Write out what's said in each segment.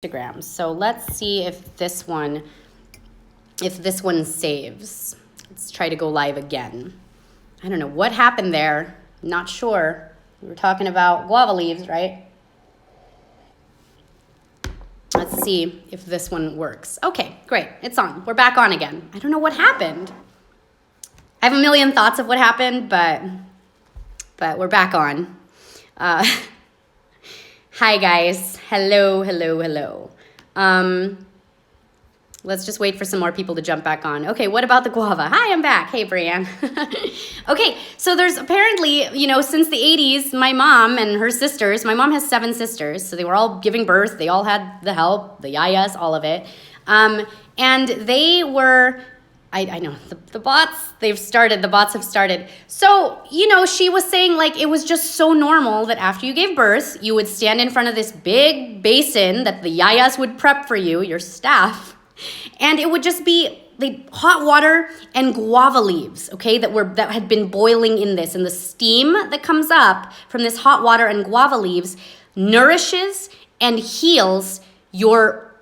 Instagram. So let's see if this one saves. Let's try to go live again. I don't know what happened there. Not sure. We were talking about guava leaves, right? Let's see if this one works. Okay, great. It's on. We're back on again. I don't know what happened. I have a million thoughts of what happened, but we're back on. Hi, guys. Hello. Let's just wait for some more people to jump back on. Okay, what about the guava? Hi, I'm back. Hey, Brianne. Okay, so there's apparently, since the 80s, my mom and her sisters, my mom has 7 sisters, so they were all giving birth. They all had the help, the yayas, all of it. And they were... I know, the bots have started. So, she was saying it was just so normal that after you gave birth, you would stand in front of this big basin that the yayas would prep for you, your staff, and it would just be hot water and guava leaves, okay, that had been boiling in this. And the steam that comes up from this hot water and guava leaves nourishes and heals your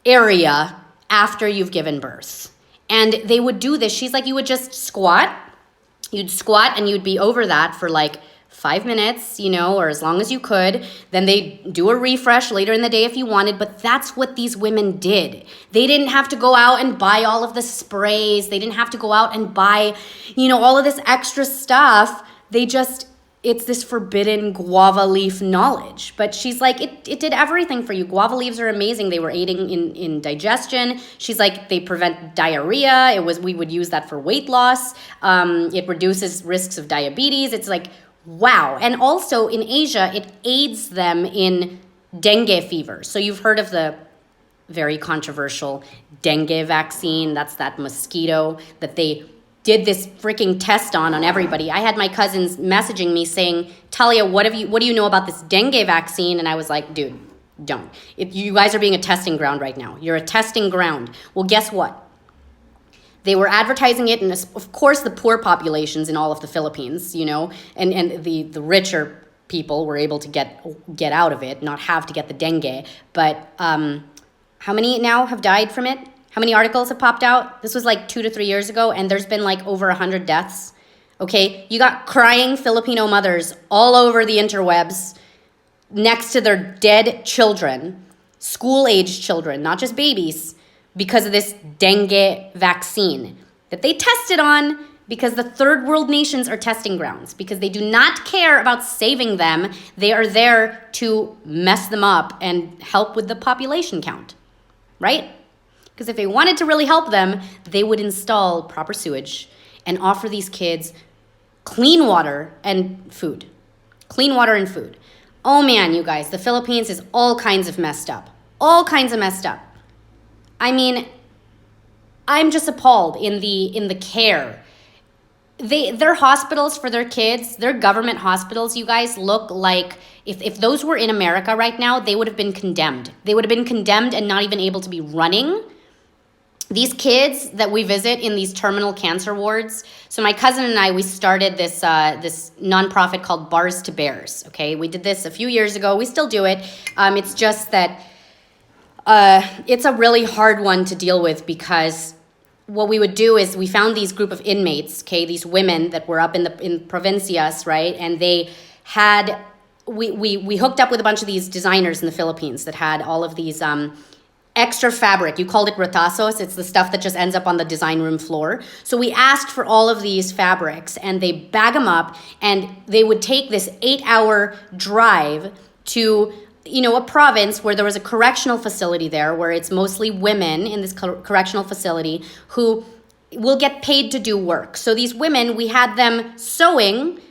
area after you've given birth. And they would do this. She's like, you would just squat. You'd squat and you'd be over that for 5 minutes, or as long as you could. Then they'd do a refresh later in the day if you wanted. But that's what these women did. They didn't have to go out and buy all of the sprays. They didn't have to go out and buy, all of this extra stuff. It's this forbidden guava leaf knowledge. But she's like, it did everything for you. Guava leaves are amazing. They were aiding in digestion. She's like, they prevent diarrhea. We would use that for weight loss. It reduces risks of diabetes. It's like, wow. And also in Asia, it aids them in dengue fever. So you've heard of the very controversial dengue vaccine. That's that mosquito that they did this freaking test on everybody. I had my cousins messaging me saying, Talia, what do you know about this dengue vaccine? And I was like, dude, don't. You guys are being a testing ground right now. You're a testing ground. Well, guess what? They were advertising it in, of course, the poor populations in all of the Philippines, and the richer people were able to get out of it, not have to get the dengue. But how many now have died from it? How many articles have popped out? This was 2 to 3 years ago, and there's been over 100 deaths. Okay, you got crying Filipino mothers all over the interwebs next to their dead children, school-aged children, not just babies, because of this dengue vaccine that they tested on because the third world nations are testing grounds, because they do not care about saving them. They are there to mess them up and help with the population count, right? Because if they wanted to really help them, they would install proper sewage and offer these kids clean water and food. Clean water and food. Oh man, you guys, the Philippines is all kinds of messed up. All kinds of messed up. I mean, I'm just appalled in the care. Their hospitals for their kids, their government hospitals, you guys, look like if those were in America right now, they would have been condemned. They would have been condemned and not even able to be running. These kids that we visit in these terminal cancer wards. So my cousin and I, we started this nonprofit called Bars to Bears. Okay, we did this a few years ago. We still do it. It's just that it's a really hard one to deal with, because what we would do is we found these group of inmates. Okay, these women that were up in provincias, right? And they had we hooked up with a bunch of these designers in the Philippines that had all of these extra fabric. You called it retazos. It's the stuff that just ends up on the design room floor. So we asked for all of these fabrics, and they bag them up, and they would take this 8-hour drive to a province where there was a correctional facility there, where it's mostly women in this correctional facility who will get paid to do work. So these women, we had them sewing.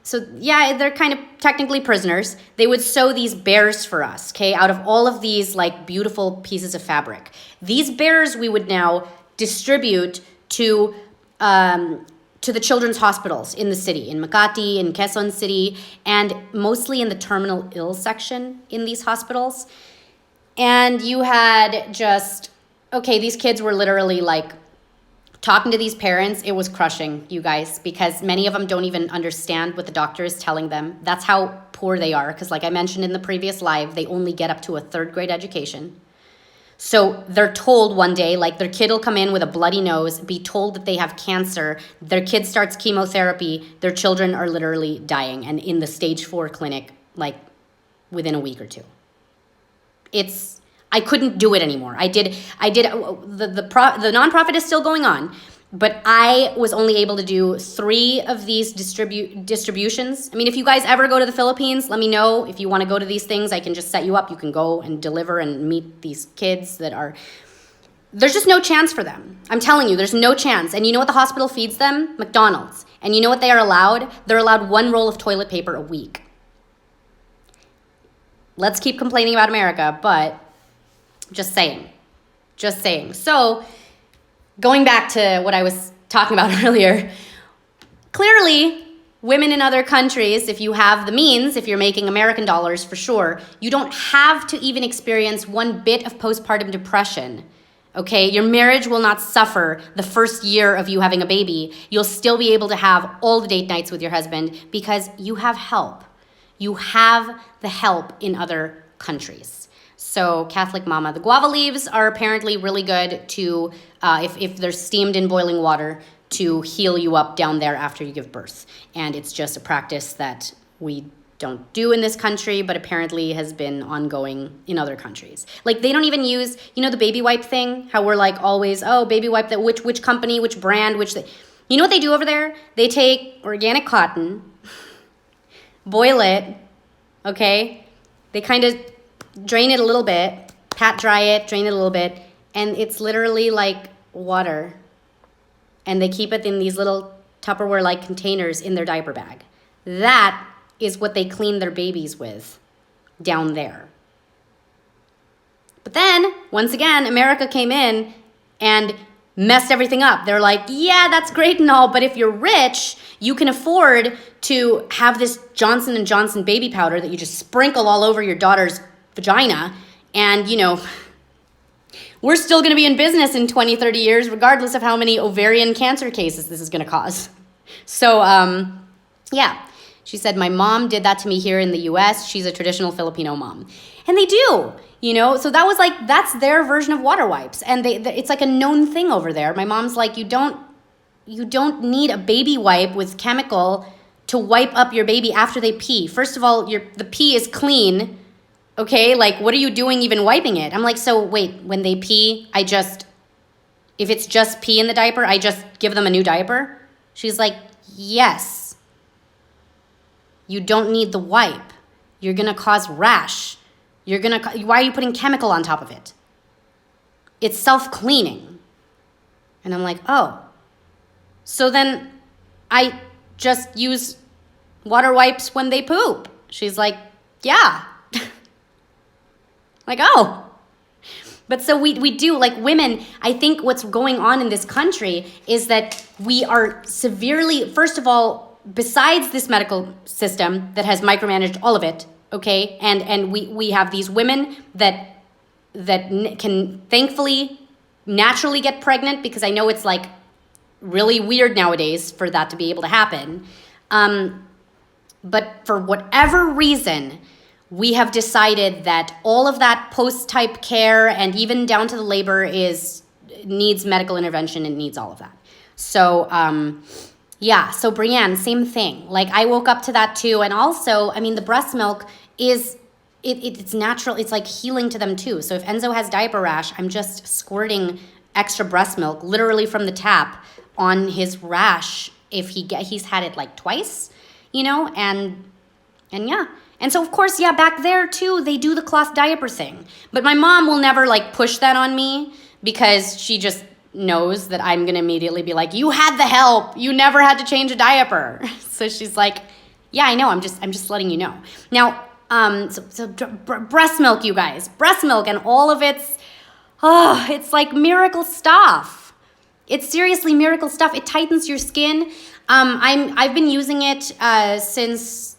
So yeah, they're kind of technically prisoners. They would sew these bears for us, okay, out of all of these beautiful pieces of fabric. These bears we would now distribute to the children's hospitals in the city, in Makati, in Quezon City, and mostly in the terminal ill section in these hospitals. And you had these kids were literally talking to these parents, it was crushing, you guys, because many of them don't even understand what the doctor is telling them. That's how poor they are, because like I mentioned in the previous live, they only get up to a 3rd grade education. So they're told one day, like their kid will come in with a bloody nose, be told that they have cancer, their kid starts chemotherapy, their children are literally dying and in the stage 4 clinic, like within a week or two. I couldn't do it anymore. The nonprofit is still going on, but I was only able to do 3 of these distributions. I mean, if you guys ever go to the Philippines, let me know. If you want to go to these things, I can just set you up. You can go and deliver and meet these kids there's just no chance for them. I'm telling you, there's no chance. And you know what the hospital feeds them? McDonald's. And you know what they are allowed? They're allowed 1 roll of toilet paper a week. Let's keep complaining about America, but just saying. So going back to what I was talking about earlier, clearly women in other countries, if you have the means, if you're making American dollars for sure, you don't have to even experience 1 bit of postpartum depression. Okay, your marriage will not suffer the first year of you having a baby. You'll still be able to have all the date nights with your husband because you have help. You have the help in other countries. So Catholic Mama, the guava leaves are apparently really good to, if they're steamed in boiling water, to heal you up down there after you give birth. And it's just a practice that we don't do in this country, but apparently has been ongoing in other countries. Like they don't even use, the baby wipe thing, how we're like always, oh, baby wipe, that which company, which brand, you know what they do over there? They take organic cotton, boil it, okay? They kind of drain it a little bit, pat dry it, drain it a little bit, and it's literally like water. And they keep it in these little Tupperware-like containers in their diaper bag. That is what they clean their babies with down there. But then, once again, America came in and messed everything up. They're like, yeah, that's great and all, but if you're rich, you can afford to have this Johnson & Johnson baby powder that you just sprinkle all over your daughter's vagina, and we're still going to be in business in 20, 30 years, regardless of how many ovarian cancer cases this is going to cause. So, yeah, she said, my mom did that to me here in the US. She's a traditional Filipino mom. And they do, so that was like, that's their version of water wipes. And it's like a known thing over there. My mom's like, you don't need a baby wipe with chemical to wipe up your baby after they pee. First of all, the pee is clean. Okay, like, what are you doing even wiping it? I'm like, so wait, when they pee, if it's just pee in the diaper, I just give them a new diaper? She's like, yes. You don't need the wipe. You're going to cause rash. Why are you putting chemical on top of it? It's self-cleaning. And I'm like, oh. So then I just use water wipes when they poop. She's like, yeah. Like, oh. But so we do, like women, I think what's going on in this country is that we are severely, first of all, besides this medical system that has micromanaged all of it, okay, and we have these women that can thankfully naturally get pregnant, because I know it's like really weird nowadays for that to be able to happen. But for whatever reason, we have decided that all of that post-type care and even down to the labor needs medical intervention and needs all of that. So, yeah, so Brienne, same thing. Like, I woke up to that too. And also, I mean, the breast milk it's natural. It's like healing to them too. So if Enzo has diaper rash, I'm just squirting extra breast milk literally from the tap on his rash if he's had it like twice, and yeah. And so, of course, yeah, back there, too, they do the cloth diaper thing. But my mom will never, like, push that on me because she just knows that I'm going to immediately be like, you had the help. You never had to change a diaper. So she's like, yeah, I know. I'm just letting you know. Now, breast milk, you guys. Breast milk and all of it's like miracle stuff. It's seriously miracle stuff. It tightens your skin. I've been using it since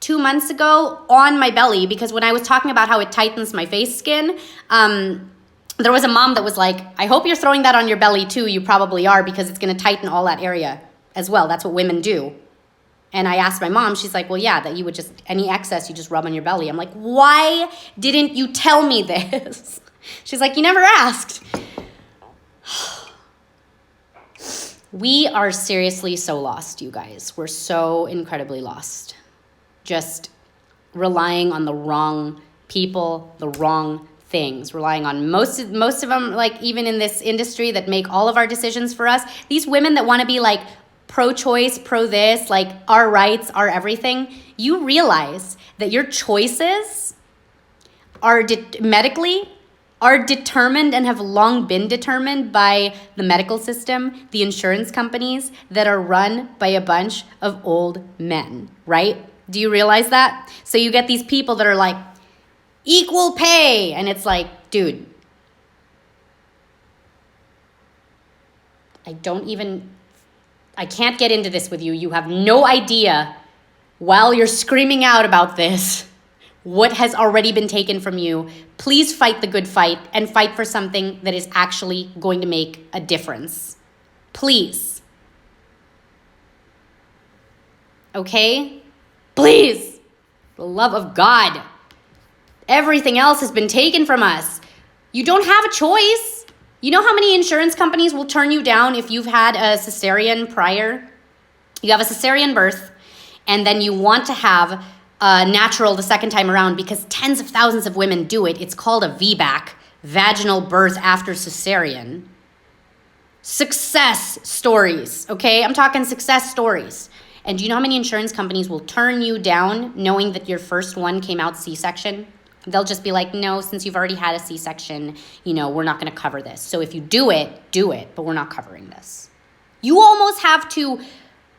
2 months ago on my belly, because when I was talking about how it tightens my face skin, there was a mom that was like, I hope you're throwing that on your belly too. You probably are, because it's going to tighten all that area as well. That's what women do. And I asked my mom, she's like, well, yeah, that you would just, any excess, you just rub on your belly. I'm like, why didn't you tell me this? She's like, you never asked. We are seriously so lost, you guys. We're so incredibly lost. Just relying on the wrong people, the wrong things, relying on most of them, like even in this industry that make all of our decisions for us. These women that want to be like pro-choice, pro-this, like our rights, our everything, you realize that your choices are medically are determined and have long been determined by the medical system, the insurance companies that are run by a bunch of old men, right? Do you realize that? So you get these people that are like, equal pay, and it's like, dude, I can't get into this with you. You have no idea, while you're screaming out about this, what has already been taken from you. Please fight the good fight and fight for something that is actually going to make a difference. Please. Okay? Please. For the love of God. Everything else has been taken from us. You don't have a choice. You know how many insurance companies will turn you down if you've had a cesarean prior? You have a cesarean birth, and then you want to have natural the second time around, because tens of thousands of women do it. It's called a VBAC, vaginal birth after cesarean. Success stories, okay? I'm talking success stories. And do you know how many insurance companies will turn you down knowing that your first one came out C-section? They'll just be like, no, since you've already had a C-section, we're not going to cover this. So if you do it, but we're not covering this. You almost have to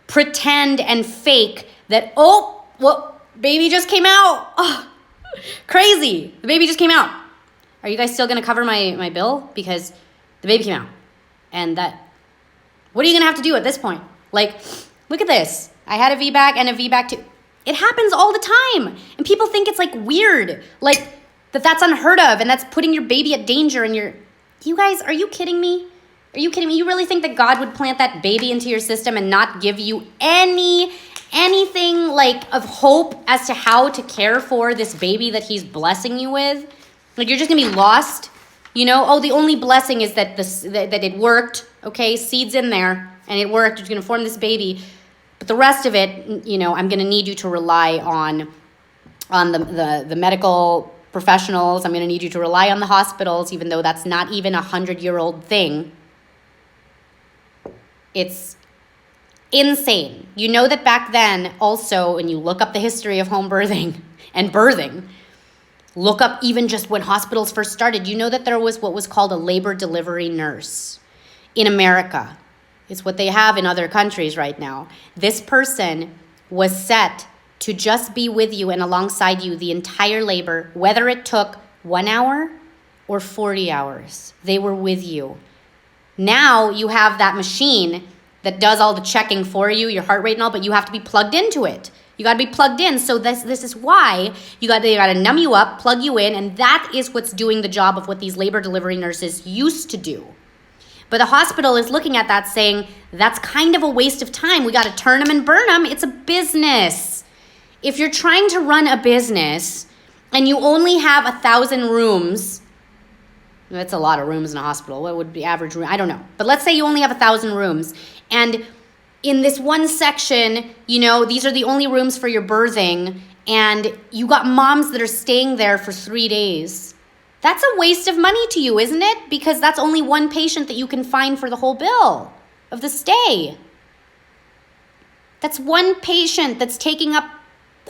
pretend and fake that, baby just came out. Oh, crazy. The baby just came out. Are you guys still going to cover my bill? Because the baby came out. And what are you going to have to do at this point? Like, look at this. I had a VBAC and a VBAC too. It happens all the time. And people think it's like weird. Like that's unheard of and that's putting your baby at danger. And you guys, are you kidding me? Are you kidding me? You really think that God would plant that baby into your system and not give you anything like of hope as to how to care for this baby that he's blessing you with? Like you're just gonna be lost, the only blessing is that that it worked, okay? Seed's in there and it worked. It's gonna form this baby. But the rest of it, I'm gonna need you to rely on the medical professionals. I'm gonna need you to rely on the hospitals, even though that's not even 100-year-old thing. It's insane. You know that back then, also, when you look up the history of home birthing and birthing, look up even just when hospitals first started, you know that there was what was called a labor delivery nurse in America. It's what they have in other countries right now. This person was set to just be with you and alongside you the entire labor, whether it took 1 hour or 40 hours. They were with you. Now you have that machine that does all the checking for you, your heart rate and all, but you have to be plugged into it. You got to be plugged in. So this is why they got to numb you up, plug you in, and that is what's doing the job of what these labor delivery nurses used to do. But the hospital is looking at that saying, that's kind of a waste of time. We got to turn them and burn them. It's a business. If you're trying to run a business and you only have 1,000 rooms, that's a lot of rooms in a hospital. What would be average room? I don't know. But let's say you only have 1,000 rooms. And in this one section, these are the only rooms for your birthing. And you got moms that are staying there for 3 days. That's a waste of money to you, isn't it? Because that's only one patient that you can find for the whole bill of the stay. That's one patient that's taking up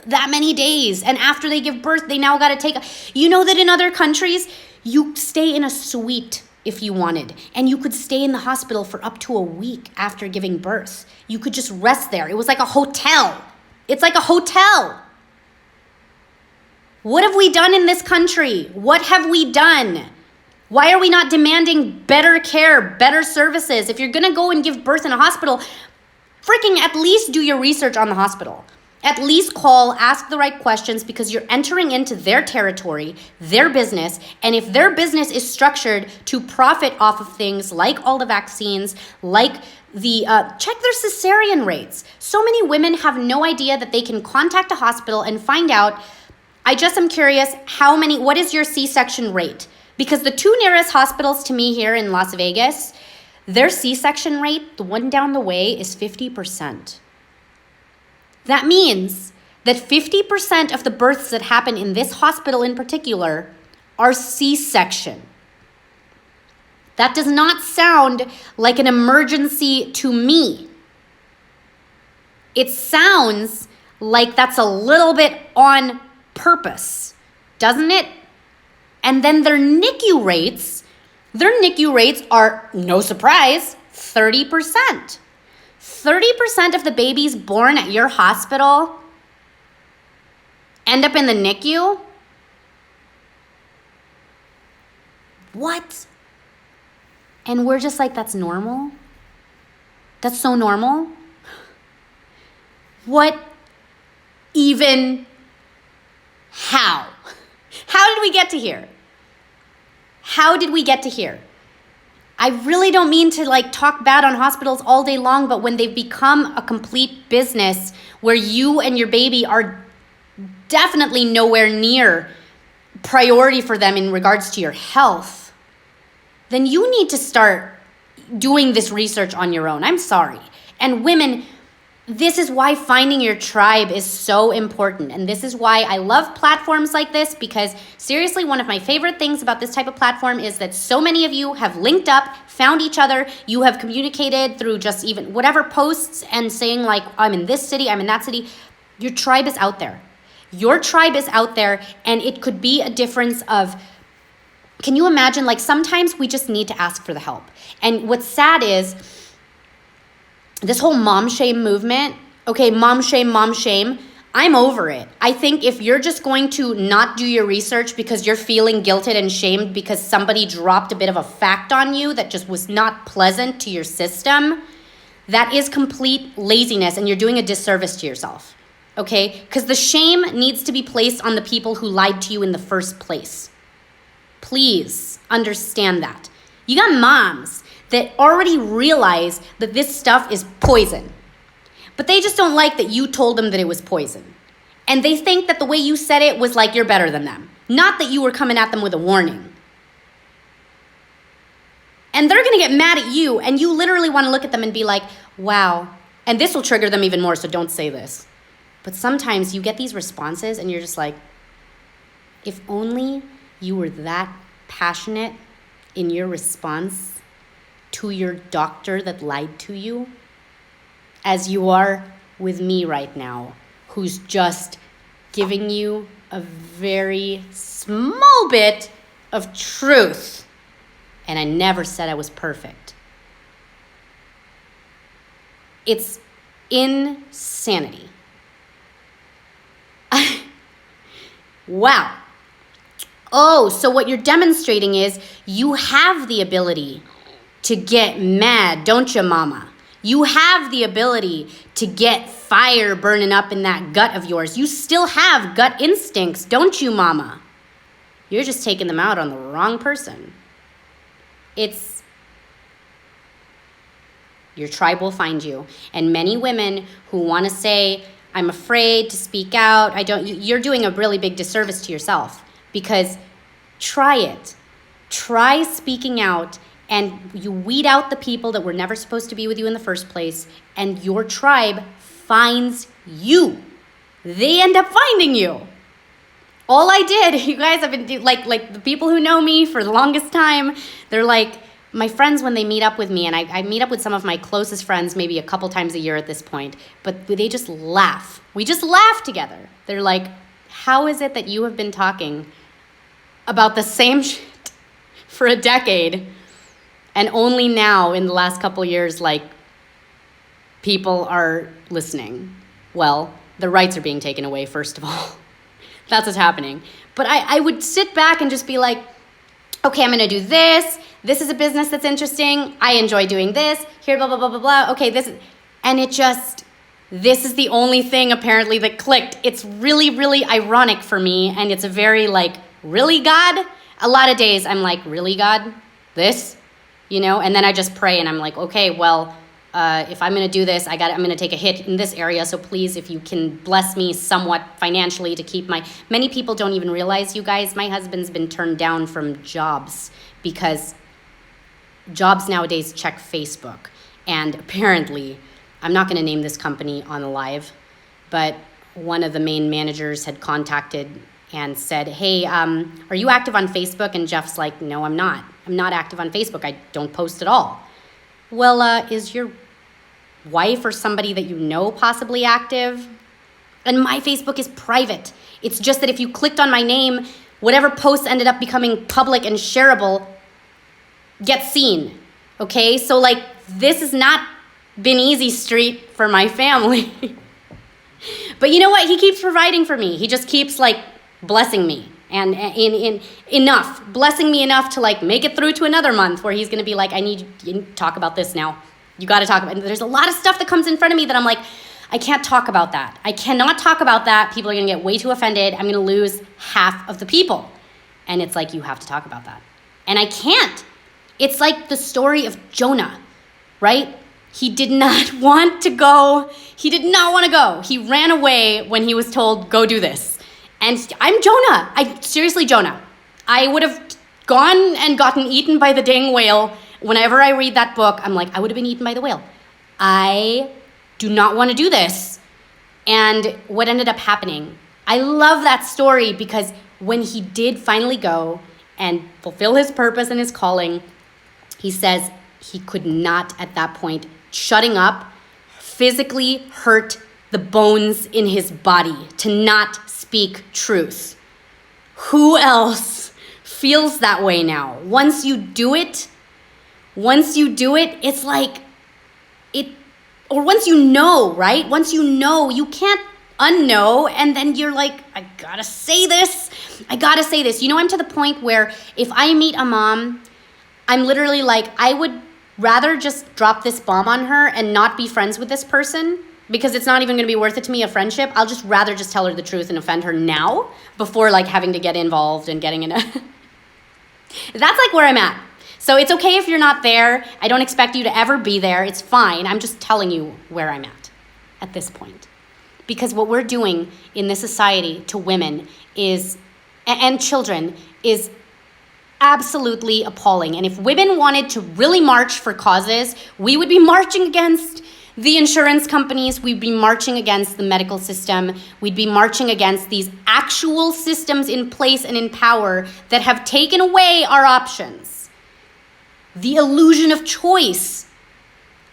that many days. And after they give birth, they now got to take... You know that in other countries, you stay in a suite if you wanted. And you could stay in the hospital for up to a week after giving birth. You could just rest there. It was like a hotel. It's like a hotel. What have we done in this country? What have we done? Why are we not demanding better care, better services? If you're going to go and give birth in a hospital, freaking at least do your research on the hospital. At least call, ask the right questions, because you're entering into their territory, their business. And if their business is structured to profit off of things like all the vaccines, like the check their cesarean rates. So many women have no idea that they can contact a hospital and find out, I just am curious, what is your C-section rate? Because the two nearest hospitals to me here in Las Vegas, their C-section rate, the one down the way, is 50%. That means that 50% of the births that happen in this hospital in particular are C-section. That does not sound like an emergency to me. It sounds like that's a little bit on purpose, doesn't it? And then their NICU rates are, no surprise, 30%. 30% of the babies born at your hospital end up in the NICU? What? And we're just like, that's normal? That's so normal? What even? How? How did we get to here? How did we get to here? I really don't mean to talk bad on hospitals all day long, but when they've become a complete business where you and your baby are definitely nowhere near priority for them in regards to your health, then you need to start doing this research on your own. I'm sorry. And women, this is why finding your tribe is so important. And this is why I love platforms like this, because seriously, one of my favorite things about this type of platform is that so many of you have linked up, found each other, you have communicated through just even whatever posts and saying I'm in this city, I'm in that city. Your tribe is out there. Your tribe is out there, and it could be a difference of, can you imagine, sometimes we just need to ask for the help. And what's sad is, this whole mom shame movement, okay, mom shame, I'm over it. I think if you're just going to not do your research because you're feeling guilted and shamed because somebody dropped a bit of a fact on you that just was not pleasant to your system, that is complete laziness, and you're doing a disservice to yourself, okay? Because the shame needs to be placed on the people who lied to you in the first place. Please understand that. You got moms that already realize that this stuff is poison. But they just don't like that you told them that it was poison. And they think that the way you said it was you're better than them. Not that you were coming at them with a warning. And they're gonna get mad at you, and you literally wanna look at them and be like, wow. And this will trigger them even more, so don't say this. But sometimes you get these responses and you're just like, if only you were that passionate in your response to your doctor that lied to you, as you are with me right now, who's just giving you a very small bit of truth. And I never said I was perfect. It's insanity. Wow. Oh, so what you're demonstrating is you have the ability to get mad, don't you, mama? You have the ability to get fire burning up in that gut of yours. You still have gut instincts, don't you, mama? You're just taking them out on the wrong person. Your tribe will find you. And many women who want to say, I'm afraid to speak out, you're doing a really big disservice to yourself, because try it. Try speaking out, and you weed out the people that were never supposed to be with you in the first place, and your tribe finds you. They end up finding you. All I did, you guys have been like the people who know me for the longest time, they're like my friends when they meet up with me, and I meet up with some of my closest friends maybe a couple times a year at this point, but they just laugh. We just laugh together. They're like, how is it that you have been talking about the same shit for a decade, and only now in the last couple years, people are listening? Well, the rights are being taken away, first of all. That's what's happening. But I would sit back and just be like, okay, I'm gonna do this. This is a business that's interesting. I enjoy doing this. Here, blah, blah, blah, blah, blah. Okay, and it just, This is the only thing apparently that clicked. It's really, really ironic for me, and it's a very like, really, God? A lot of days I'm like, really, God? This? You know? And then I just pray and I'm like, okay, well, if I'm going to do this, I'm going to take a hit in this area. So please, if you can bless me somewhat financially to keep many people don't even realize, you guys, my husband's been turned down from jobs because jobs nowadays check Facebook. And apparently, I'm not going to name this company on the live, but one of the main managers had contacted and said, hey, are you active on Facebook? And Jeff's like, no, I'm not. I'm not active on Facebook. I don't post at all. Well, is your wife or somebody that you know possibly active? And my Facebook is private. It's just that if you clicked on my name, whatever posts ended up becoming public and shareable gets seen. Okay, so like this has not been easy street for my family. But you know what? He keeps providing for me. He just keeps like blessing me and in enough, blessing me enough to like make it through to another month where he's going to be like, I need you to talk about this now. You got to talk about it. There's a lot of stuff that comes in front of me that I'm like, I can't talk about that. I cannot talk about that. People are going to get way too offended. I'm going to lose half of the people. And it's like, you have to talk about that. And I can't. It's like the story of Jonah, right? He did not want to go. He did not want to go. He ran away when he was told, go do this. And I'm Jonah. Seriously, Jonah. I would have gone and gotten eaten by the dang whale. Whenever I read that book, I'm like, I would have been eaten by the whale. I do not want to do this. And what ended up happening, I love that story because when he did finally go and fulfill his purpose and his calling, he says he could not at that point, shutting up, physically hurt the bones in his body to not speak truth. Who else feels that way now? Once you do it, it's like it, or once you know, right? Once you know, you can't unknow, and then you're like, I gotta say this. You know, I'm to the point where if I meet a mom, I'm literally like, I would rather just drop this bomb on her and not be friends with this person because it's not even going to be worth it to me, a friendship. I'll just rather just tell her the truth and offend her now before like having to get involved and getting in a... That's like where I'm at. So it's okay if you're not there. I don't expect you to ever be there. It's fine. I'm just telling you where I'm at this point. Because what we're doing in this society to women is, and children, is absolutely appalling. And if women wanted to really march for causes, we would be marching against the insurance companies, we'd be marching against the medical system, we'd be marching against these actual systems in place and in power that have taken away our options. The illusion of choice.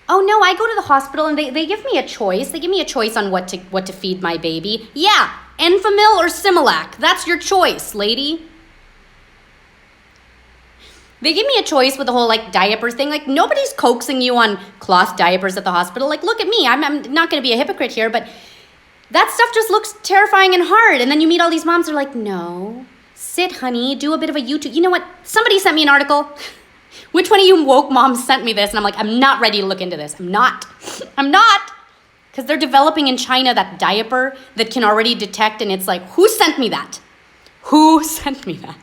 Oh no, I go to the hospital and they give me a choice. They give me a choice on what to feed my baby. Yeah, Enfamil or Similac. That's your choice, lady. They give me a choice with the whole like diaper thing. Like nobody's coaxing you on cloth diapers at the hospital. Like look at me. I'm not going to be a hypocrite here, but that stuff just looks terrifying and hard. And then you meet all these moms who are like, no, sit honey, do a bit of a YouTube. You know what? Somebody sent me an article. Which one of you woke moms sent me this? And I'm like, I'm not ready to look into this. I'm not. Because they're developing in China that diaper that can already detect. And it's like, who sent me that? Who sent me that?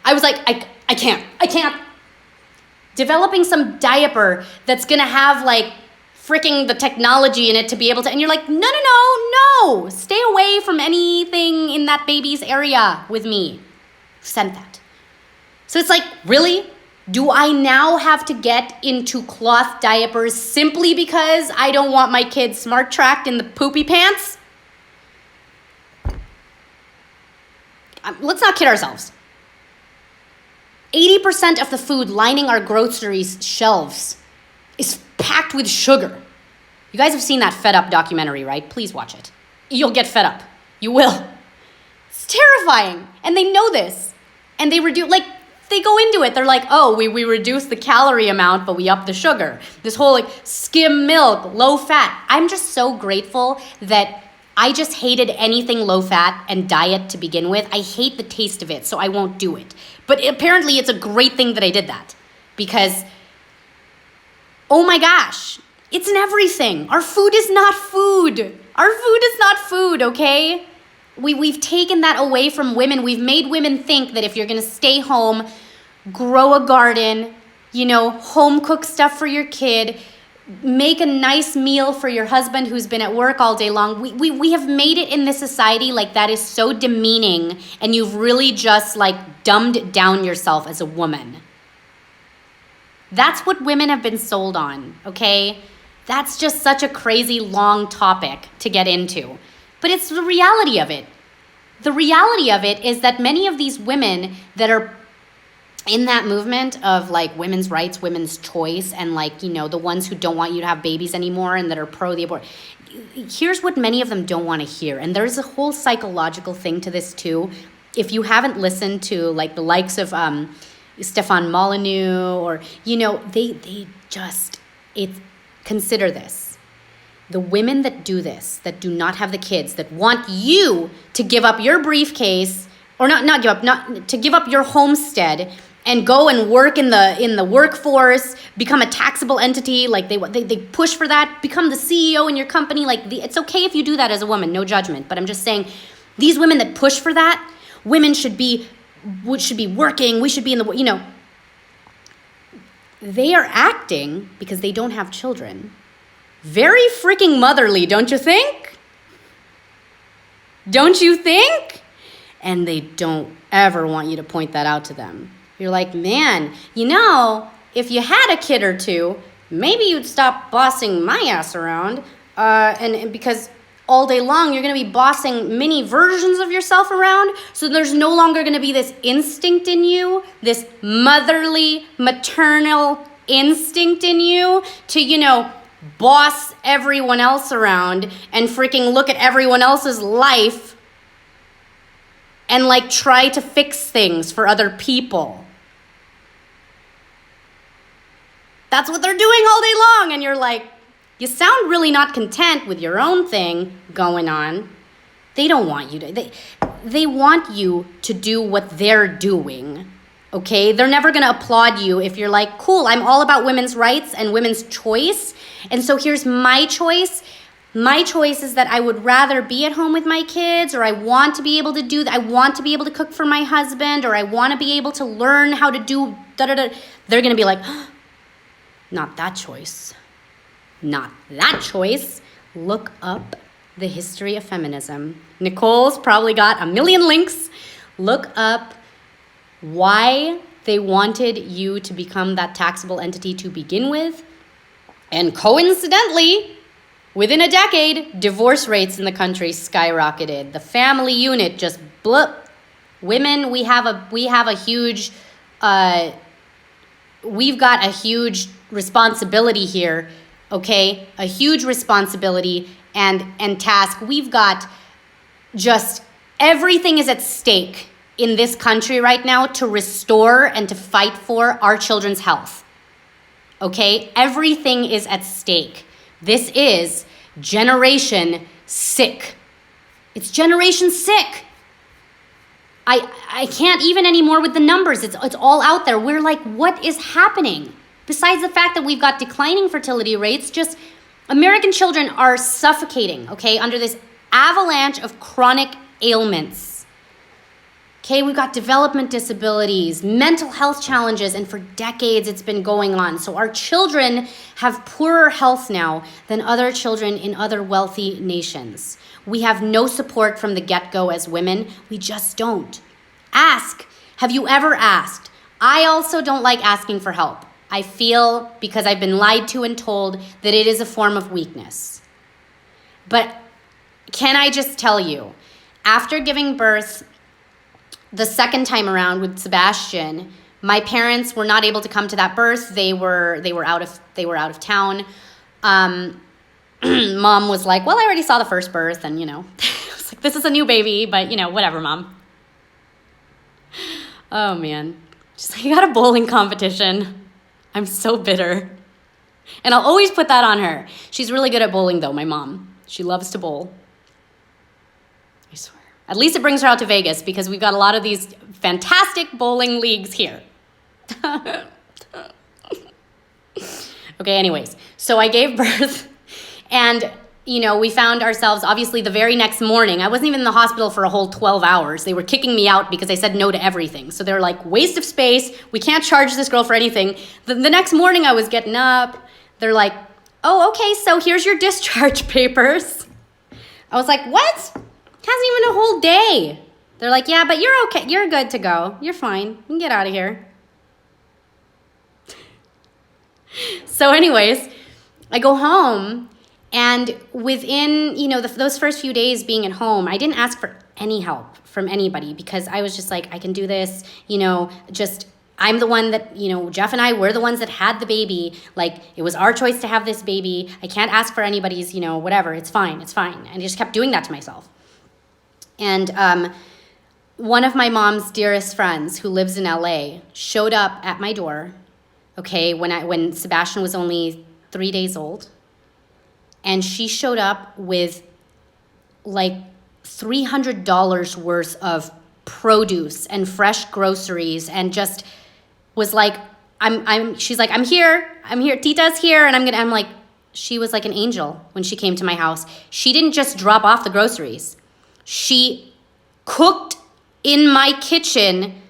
I was like, I can't. Developing some diaper that's going to have like freaking the technology in it to be able to, and you're like, no. Stay away from anything in that baby's area with me. Sent that. So it's like, really? Do I now have to get into cloth diapers simply because I don't want my kid smart tracked in the poopy pants? Let's not kid ourselves. 80% of the food lining our groceries shelves is packed with sugar. You guys have seen that Fed Up documentary, right? Please watch it. You'll get fed up. You will. It's terrifying. And they know this. And they go into it. They're like, oh, we reduce the calorie amount, but we up the sugar. This whole like skim milk, low fat. I'm just so grateful that I just hated anything low fat and diet to begin with. I hate the taste of it, so I won't do it. But apparently it's a great thing that I did that because, oh my gosh, It's in everything. Our food is not food. Our food is not food, okay? We've taken that away from women. We've made women think that if you're going to stay home, grow a garden, home cook stuff for your kid, make a nice meal for your husband who's been at work all day long. We have made it in this society like that is so demeaning, and you've really just like dumbed down yourself as a woman. That's what women have been sold on, okay? That's just such a crazy long topic to get into. But it's the reality of it. The reality of it is that many of these women that are in that movement of like women's rights, women's choice, and like, the ones who don't want you to have babies anymore and that are pro the abort, here's what many of them don't want to hear. And there's a whole psychological thing to this too. If you haven't listened to like the likes of Stefan Molyneux or, consider this. The women that do this, that do not have the kids, that want you to give up your briefcase, or to give up your homestead and go and work in the workforce, become a taxable entity, like they push for that, become the CEO in your company. It's okay if you do that as a woman, no judgment. But I'm just saying, these women that push for that, women should be working, we should be in the, they are acting because they don't have children. Very freaking motherly, don't you think? Don't you think? And they don't ever want you to point that out to them. You're like, man, if you had a kid or two, maybe you'd stop bossing my ass around. And because all day long, you're going to be bossing mini versions of yourself around. So there's no longer going to be this instinct in you, this motherly, maternal instinct in you to, boss everyone else around and freaking look at everyone else's life and like try to fix things for other people. That's what they're doing all day long. And you're like, you sound really not content with your own thing going on. They don't want you to, they want you to do what they're doing. Okay? They're never going to applaud you if you're like, cool, I'm all about women's rights and women's choice. And so here's my choice. My choice is that I would rather be at home with my kids, or I want to be able to do that. I want to be able to cook for my husband, or I want to be able to learn how to do da-da-da. They're going to be like, not that choice. Not that choice. Look up the history of feminism. Nicole's probably got a million links. Look up why they wanted you to become that taxable entity to begin with. And coincidentally, within a decade, divorce rates in the country skyrocketed. The family unit just blip. Women, we've got a huge responsibility here, okay? A huge responsibility and task. We've got just everything is at stake in this country right now to restore and to fight for our children's health. Okay? Everything is at stake. This is Generation Sick. It's Generation Sick. I can't even anymore with the numbers. It's all out there. We're like, what is happening? Besides the fact that we've got declining fertility rates, just American children are suffocating, okay, under this avalanche of chronic ailments. Okay, we've got development disabilities, mental health challenges, and for decades it's been going on. So our children have poorer health now than other children in other wealthy nations. We have no support from the get-go as women. We just don't. Ask. Have you ever asked? I also don't like asking for help. I feel, because I've been lied to and told, that it is a form of weakness. But can I just tell you, after giving birth the second time around with Sebastian, my parents were not able to come to that birth. They were out of town. Mom was like, well, I already saw the first birth, and I was like, this is a new baby, but whatever, Mom. Oh man. She's like, you got a bowling competition. I'm so bitter. And I'll always put that on her. She's really good at bowling though, my mom. She loves to bowl. I swear. At least it brings her out to Vegas because we've got a lot of these fantastic bowling leagues here. Okay, anyways, so I gave birth and, you know, we found ourselves obviously the very next morning. I wasn't even in the hospital for a whole 12 hours. They were kicking me out because I said no to everything. So they're like, waste of space. We can't charge this girl for anything. The next morning I was getting up. They're like, oh, okay, so here's your discharge papers. I was like, what? Hasn't even a whole day. They're like, yeah, but you're okay. You're good to go. You're fine. You can get out of here. So anyways, I go home, and within, you know, those first few days being at home, I didn't ask for any help from anybody because I was just like, I can do this, you know, just, I'm the one that, you know, Jeff and I were the ones that had the baby. Like, it was our choice to have this baby. I can't ask for anybody's, you know, whatever. It's fine. It's fine. And I just kept doing that to myself. And one of my mom's dearest friends who lives in LA showed up at my door, okay, when Sebastian was only 3 days old. And she showed up with like $300 worth of produce and fresh groceries, and just was like, she's like, I'm here, Tita's here, and I'm like, she was like an angel when she came to my house. She didn't just drop off the groceries. She cooked in my kitchen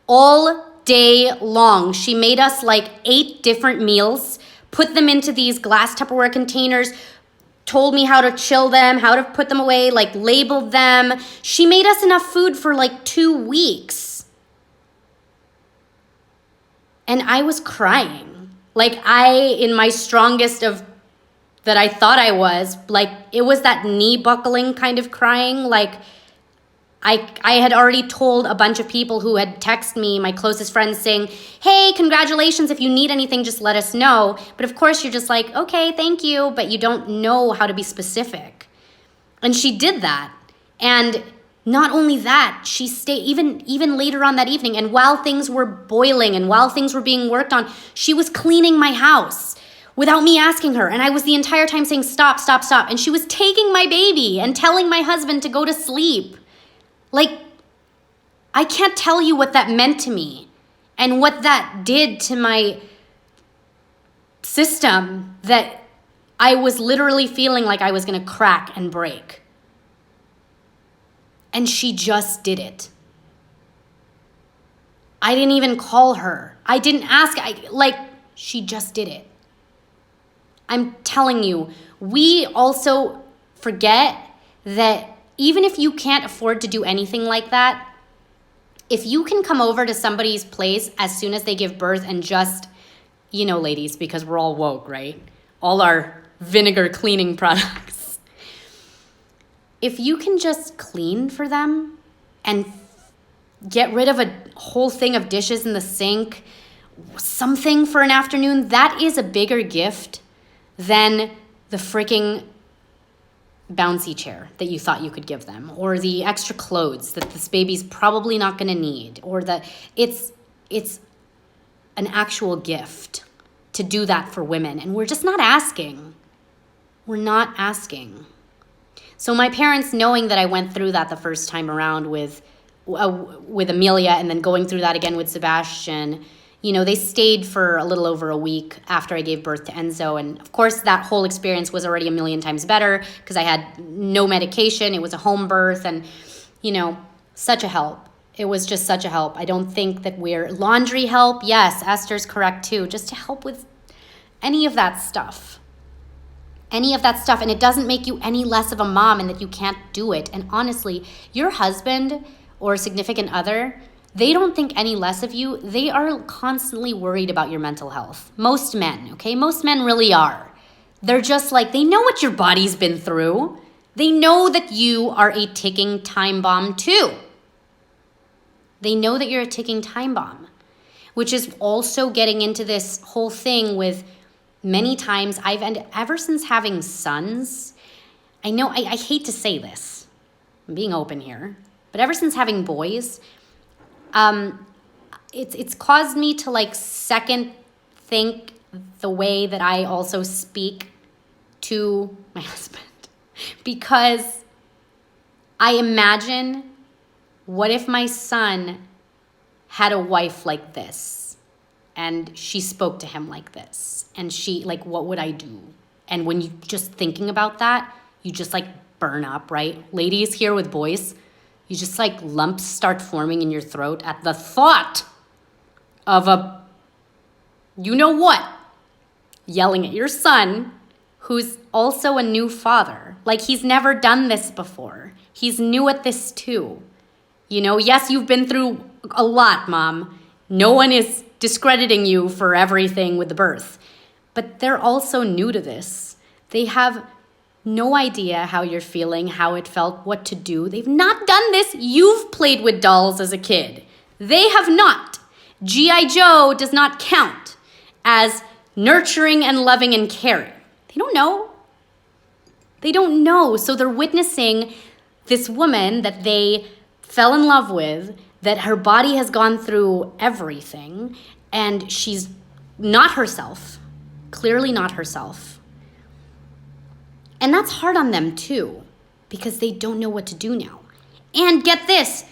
all day long. She made us like 8 different meals, put them into these glass Tupperware containers, told me how to chill them, how to put them away, like labeled them. She made us enough food for like 2 weeks. And I was crying. Like, in my strongest of that I thought I was, like, it was that knee buckling kind of crying. Like, I had already told a bunch of people who had texted me, my closest friends, saying, hey, congratulations, if you need anything, just let us know. But of course, you're just like, okay, thank you, but you don't know how to be specific. And she did that. And not only that, she stayed even later on that evening, and while things were boiling and while things were being worked on, she was cleaning my house without me asking her. And I was the entire time saying, stop, stop, stop. And she was taking my baby and telling my husband to go to sleep. Like, I can't tell you what that meant to me and what that did to my system, that I was literally feeling like I was going to crack and break. And she just did it. I didn't even call her. I didn't ask. She just did it. I'm telling you, we also forget that even if you can't afford to do anything like that, if you can come over to somebody's place as soon as they give birth and just, you know, ladies, because we're all woke, right? All our vinegar cleaning products. If you can just clean for them and get rid of a whole thing of dishes in the sink, something for an afternoon, that is a bigger gift than the freaking bouncy chair that you thought you could give them, or the extra clothes that this baby's probably not going to need, or that it's an actual gift to do that for women. And we're just not asking. We're not asking. So my parents, knowing that I went through that the first time around with Amelia, and then going through that again with Sebastian, you know, they stayed for a little over a week after I gave birth to Enzo. And of course, that whole experience was already a million times better because I had no medication. It was a home birth, and, you know, such a help. It was just such a help. I don't think that we're laundry help. Yes, Esther's correct too. Just to help with any of that stuff. Any of that stuff. And it doesn't make you any less of a mom and that you can't do it. And honestly, your husband or significant other, they don't think any less of you. They are constantly worried about your mental health. Most men, okay? Most men really are. They're just like, they know what your body's been through. They know that you are a ticking time bomb too. They know that you're a ticking time bomb, which is also getting into this whole thing with many times ever since having sons, I know, I hate to say this, I'm being open here, but ever since having boys, it's caused me to like second think the way that I also speak to my husband, because I imagine, what if my son had a wife like this? And she spoke to him like this. And she, like, what would I do? And when you just thinking about that, you just like burn up, right? Ladies here with boys, you just like lumps start forming in your throat at the thought of a, you know what, yelling at your son who's also a new father. Like, he's never done this before. He's new at this too. You know, yes, you've been through a lot, Mom. No one is discrediting you for everything with the birth. But they're also new to this. They have no idea how you're feeling, how it felt, what to do. They've not done this. You've played with dolls as a kid. They have not. G.I. Joe does not count as nurturing and loving and caring. They don't know. They don't know. So they're witnessing this woman that they fell in love with, that her body has gone through everything, and she's not herself, clearly not herself. And that's hard on them too, because they don't know what to do now. And get this,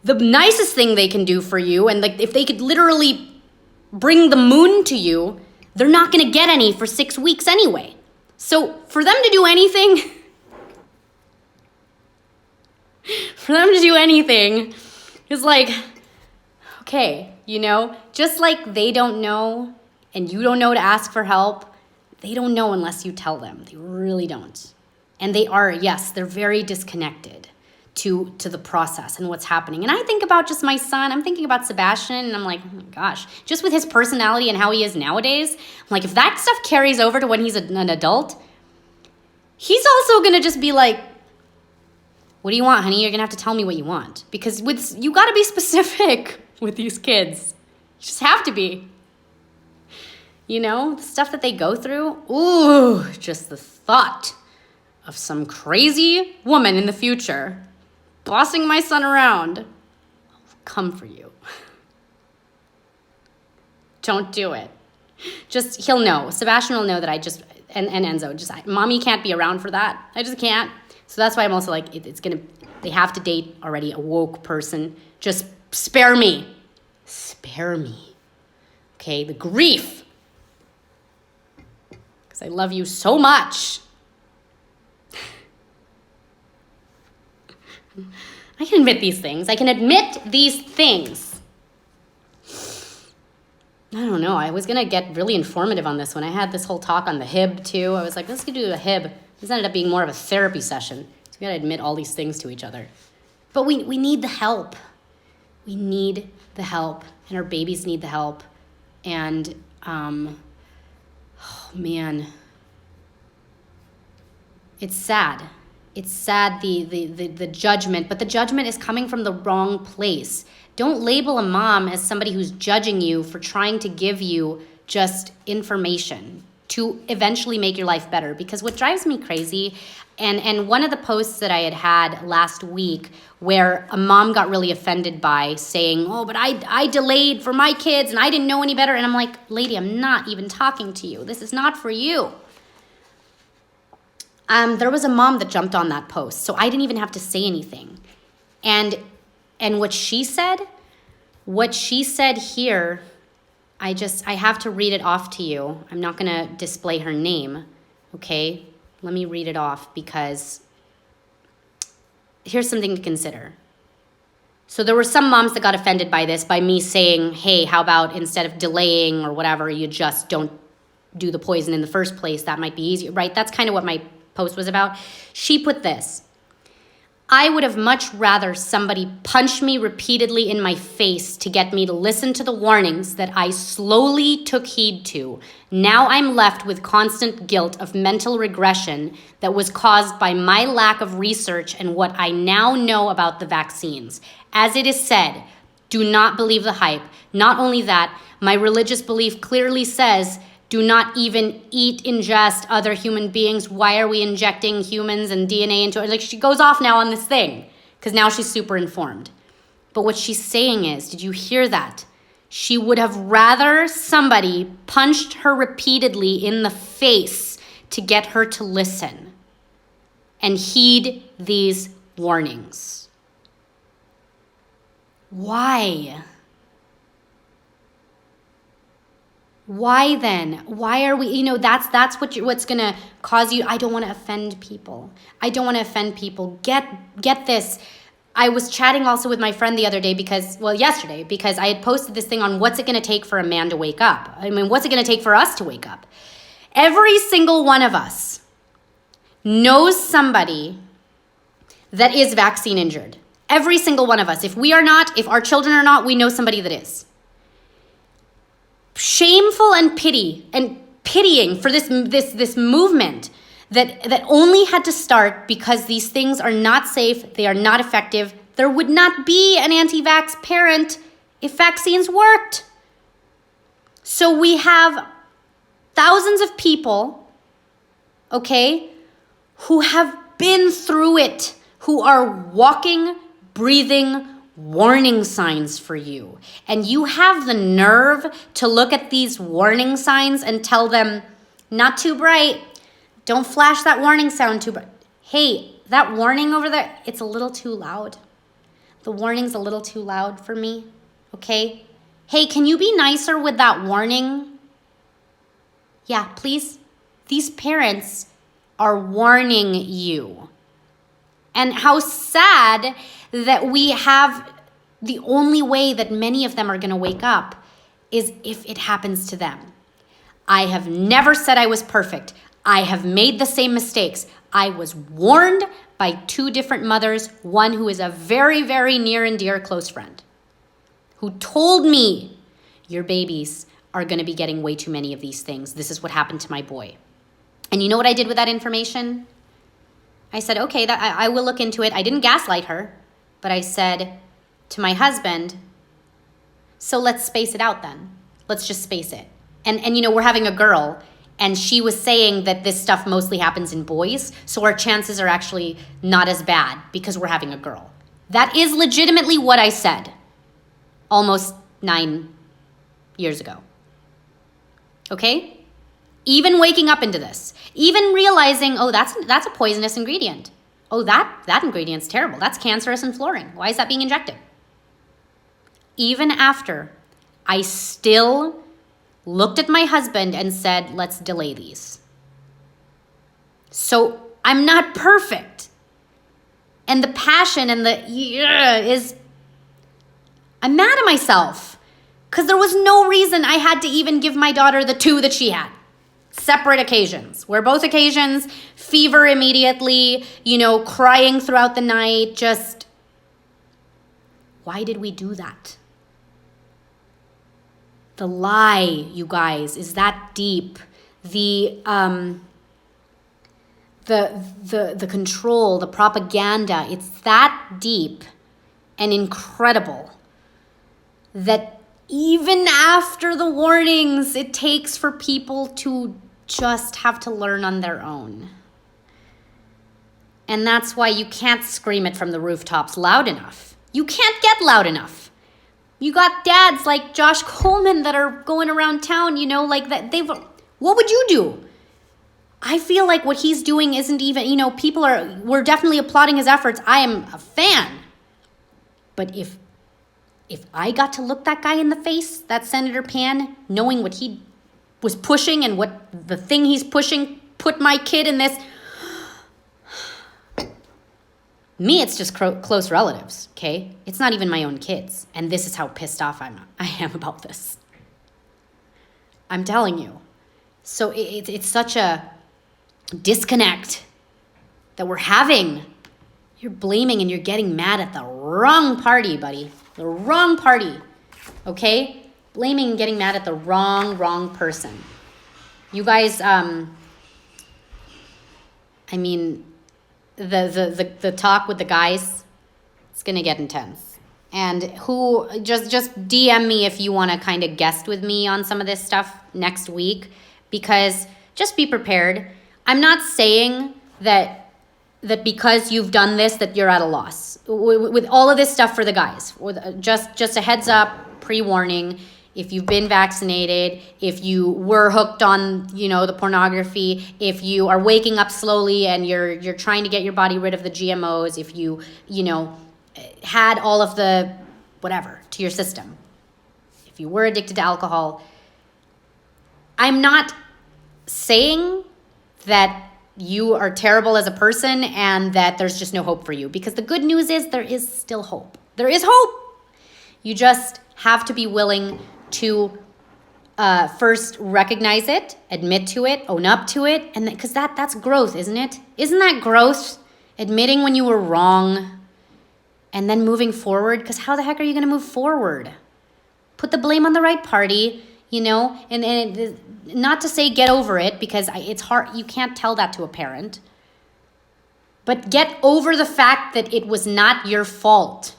the nicest thing they can do for you, and like if they could literally bring the moon to you, they're not gonna get any for 6 weeks anyway. So for them to do anything, is like, okay, you know, just like they don't know and you don't know to ask for help, they don't know unless you tell them. They really don't. And they are, yes, they're very disconnected to the process and what's happening. And I think about just my son. I'm thinking about Sebastian, and I'm like, oh my gosh, just with his personality and how he is nowadays, I'm like, if that stuff carries over to when he's an adult, he's also going to just be like, what do you want, honey? You're going to have to tell me what you want. Because you got to be specific with these kids. You just have to be. You know, the stuff that they go through. Ooh, just the thought of some crazy woman in the future bossing my son around. I'll come for you. Don't do it. Just, he'll know. Sebastian will know that and Enzo, Mommy can't be around for that. I just can't. So that's why I'm also like, they have to date already a woke person. Just spare me. Spare me. Okay, the grief. Because I love you so much. I can admit these things. I don't know. I was going to get really informative on this one. I had this whole talk on the HIB too. I was like, let's do a HIB. This ended up being more of a therapy session. So we got to admit all these things to each other. But we need the help. We need the help. And our babies need the help. And, oh man. It's sad. It's sad, the judgment. But the judgment is coming from the wrong place. Don't label a mom as somebody who's judging you for trying to give you just information to eventually make your life better. Because what drives me crazy, and one of the posts that I had last week where a mom got really offended by saying, oh, but I delayed for my kids and I didn't know any better. And I'm like, lady, I'm not even talking to you. This is not for you. There was a mom that jumped on that post, so I didn't even have to say anything. And what she said here, I have to read it off to you. I'm not going to display her name, okay? Let me read it off because here's something to consider. So there were some moms that got offended by this, by me saying, hey, how about instead of delaying or whatever, you just don't do the poison in the first place? That might be easier, right? That's kind of what my post was about. She put this: I would have much rather somebody punch me repeatedly in my face to get me to listen to the warnings that I slowly took heed to. Now I'm left with constant guilt of mental regression that was caused by my lack of research and what I now know about the vaccines. As it is said, do not believe the hype. Not only that, my religious belief clearly says, do not even ingest other human beings. Why are we injecting humans and DNA into it? Like, she goes off now on this thing because now she's super informed. But what she's saying is, did you hear that? She would have rather somebody punched her repeatedly in the face to get her to listen and heed these warnings. Why? Why then? Why are we, that's what's going to cause you. I don't want to offend people. Get this. I was chatting also with my friend the other day yesterday, because I had posted this thing on what's it going to take for a man to wake up. I mean, what's it going to take for us to wake up? Every single one of us knows somebody that is vaccine injured. Every single one of us. If we are not, if our children are not, we know somebody that is. Shameful and pitying for this movement that only had to start because these things are not safe, they are not effective. There would not be an anti-vax parent if vaccines worked. So we have thousands of people, okay, who have been through it, who are walking, breathing warning signs for you. And you have the nerve to look at these warning signs and tell them, not too bright. Don't flash that warning sound too bright. Hey, that warning over there, it's a little too loud. The warning's a little too loud for me, okay? Hey, can you be nicer with that warning? Yeah, please. These parents are warning you. And how sad that we have the only way that many of them are going to wake up is if it happens to them. I have never said I was perfect. I have made the same mistakes. I was warned by 2 different mothers, one who is a very, very near and dear close friend, who told me, your babies are going to be getting way too many of these things. This is what happened to my boy. And you know what I did with that information? I said, okay, I will look into it. I didn't gaslight her, but I said to my husband, so let's space it out then. Let's just space it. And we're having a girl, and she was saying that this stuff mostly happens in boys, so our chances are actually not as bad because we're having a girl. That is legitimately what I said almost 9 years ago. Okay? Even waking up into this, even realizing, oh, that's a poisonous ingredient. Oh, that ingredient's terrible. That's cancerous in fluorine. Why is that being injected? Even after, I still looked at my husband and said, let's delay these. So I'm not perfect. And the passion and I'm mad at myself because there was no reason I had to even give my daughter the 2 that she had. Separate occasions, where both occasions, fever immediately, crying throughout the night, just, why did we do that? The lie, you guys, is that deep. The control, the propaganda, it's that deep and incredible that even after the warnings, it takes for people to just have to learn on their own. And that's why you can't scream it from the rooftops loud enough. You can't get loud enough. You got dads like Josh Coleman that are going around town, like that. What would you do? I feel like what he's doing isn't even, we're definitely applauding his efforts. I am a fan. But if I got to look that guy in the face, that Senator Pan, knowing what he was pushing and what the thing he's pushing put my kid in this. Me, it's just close relatives, okay? It's not even my own kids. And this is how pissed off I am about this. I'm telling you. So it's such a disconnect that we're having. You're blaming and you're getting mad at the wrong party, buddy. The wrong party, okay? Blaming and getting mad at the wrong person. You guys, the talk with the guys, it's gonna get intense. And who, just DM me if you wanna kind of guest with me on some of this stuff next week, because just be prepared. I'm not saying that because you've done this, that you're at a loss. With all of this stuff for the guys, just a heads up, pre-warning, if you've been vaccinated, if you were hooked on, the pornography, if you are waking up slowly and you're trying to get your body rid of the GMOs, if you, had all of the whatever to your system, if you were addicted to alcohol, I'm not saying that you are terrible as a person and that there's just no hope for you, because the good news is there is still hope. There is hope. You just have to be willing to first recognize it, admit to it, own up to it, and because that's growth, isn't it? Isn't that growth? Admitting when you were wrong and then moving forward, because how the heck are you going to move forward? Put the blame on the right party, and not to say get over it, because it's hard. You can't tell that to a parent. But get over the fact that it was not your fault.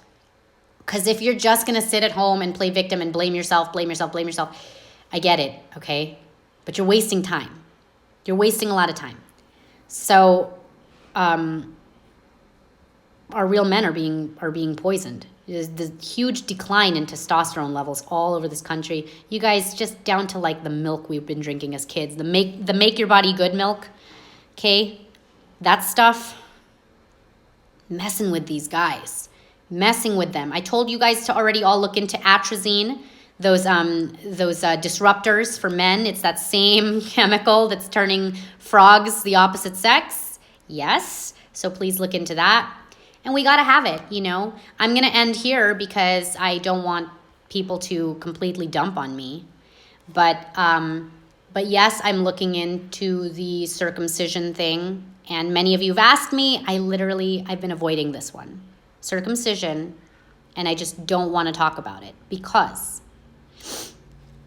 Because if you're just going to sit at home and play victim and blame yourself, I get it, okay? But you're wasting time. You're wasting a lot of time. So our real men are being poisoned. There's the huge decline in testosterone levels all over this country. You guys, just down to like the milk we've been drinking as kids, the make your body good milk, okay? That stuff, messing with these guys, messing with them. I told you guys to already all look into atrazine, those disruptors for men. It's that same chemical that's turning frogs the opposite sex. Yes, so please look into that. And we got to have it, I'm going to end here because I don't want people to completely dump on me. But yes, I'm looking into the circumcision thing. And many of you have asked me. I've been avoiding this one. Circumcision. And I just don't want to talk about it. Because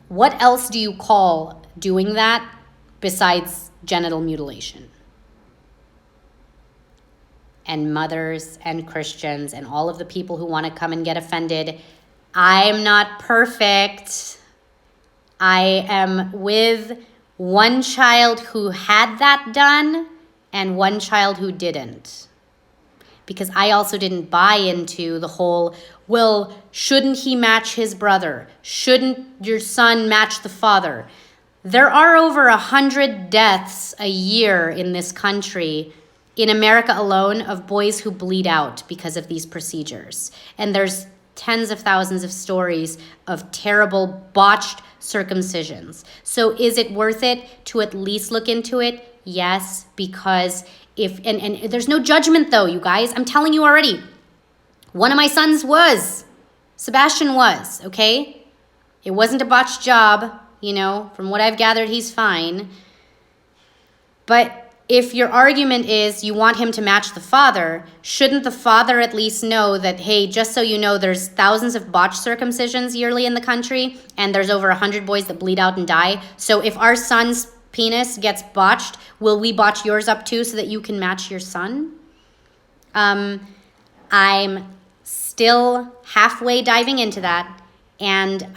what else do you call doing that besides genital mutilation? And mothers and Christians and all of the people who want to come and get offended, I'm not perfect. I am with one child who had that done and one child who didn't. Because I also didn't buy into the whole, well, shouldn't he match his brother? Shouldn't your son match the father? There are over 100 deaths a year in this country, in America alone, of boys who bleed out because of these procedures. And there's tens of thousands of stories of terrible botched circumcisions. So is it worth it to at least look into it? Yes, because and there's no judgment though, you guys. I'm telling you already. One of my sons Sebastian was, okay? It wasn't a botched job, from what I've gathered, he's fine. But if your argument is you want him to match the father, shouldn't the father at least know that, hey, just so you know, there's thousands of botched circumcisions yearly in the country, and there's over 100 boys that bleed out and die. So if our son's penis gets botched, will we botch yours up too so that you can match your son? I'm still halfway diving into that, and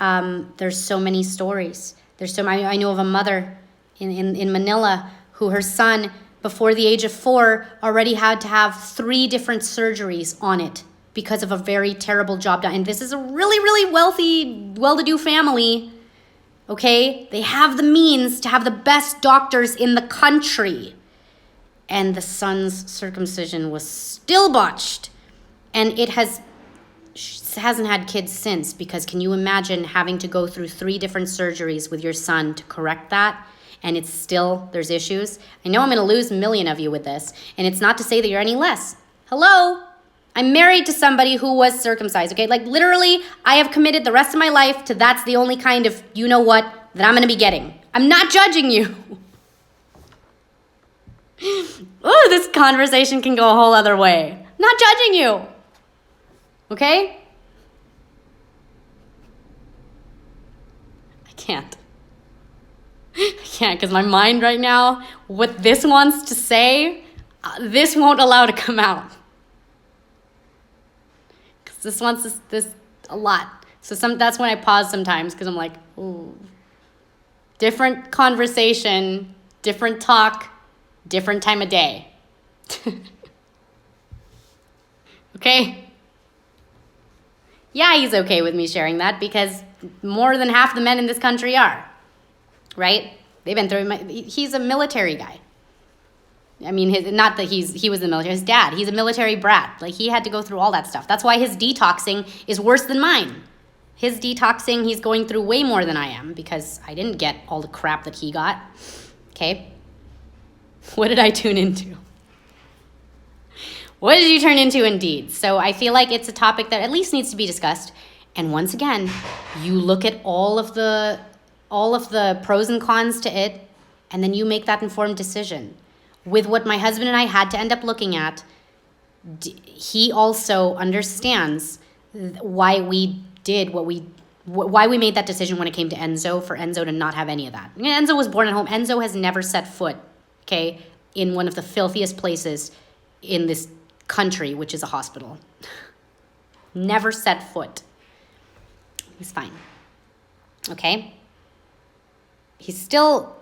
there's so many stories. I know of a mother in Manila who her son, before the age of 4, already had to have 3 different surgeries on it because of a very terrible job done. And this is a really, really wealthy, well-to-do family, okay? They have the means to have the best doctors in the country. And the son's circumcision was still botched. And she hasn't had kids since, because can you imagine having to go through 3 different surgeries with your son to correct that? And it's still, there's issues. I know I'm going to lose a million of you with this. And it's not to say that you're any less. Hello? I'm married to somebody who was circumcised, okay? Like literally, I have committed the rest of my life to that's the only kind of you-know-what that I'm going to be getting. I'm not judging you. Oh, this conversation can go a whole other way. Not judging you. Okay? I can't, because my mind right now, what this wants to say, this won't allow to come out. Because this wants this a lot. So that's when I pause sometimes, because I'm like, ooh. Different conversation, different talk, different time of day. Okay? Yeah, he's okay with me sharing that, because more than half the men in this country are. Right? They've been through he's a military guy. I mean, not that he was in the military. His dad, he's a military brat. Like, he had to go through all that stuff. That's why his detoxing is worse than mine. His detoxing, he's going through way more than I am because I didn't get all the crap that he got. Okay? What did I tune into? What did you turn into indeed? So I feel like it's a topic that at least needs to be discussed. And once again, you look at all of the pros and cons to it, and then you make that informed decision. With what my husband and I had to end up looking at, he also understands why we did why we made that decision when it came to Enzo, for Enzo to not have any of that. Enzo was born at home. Enzo has never set foot, okay, in one of the filthiest places in this country, which is a hospital. Never set foot. He's fine. Okay? He's still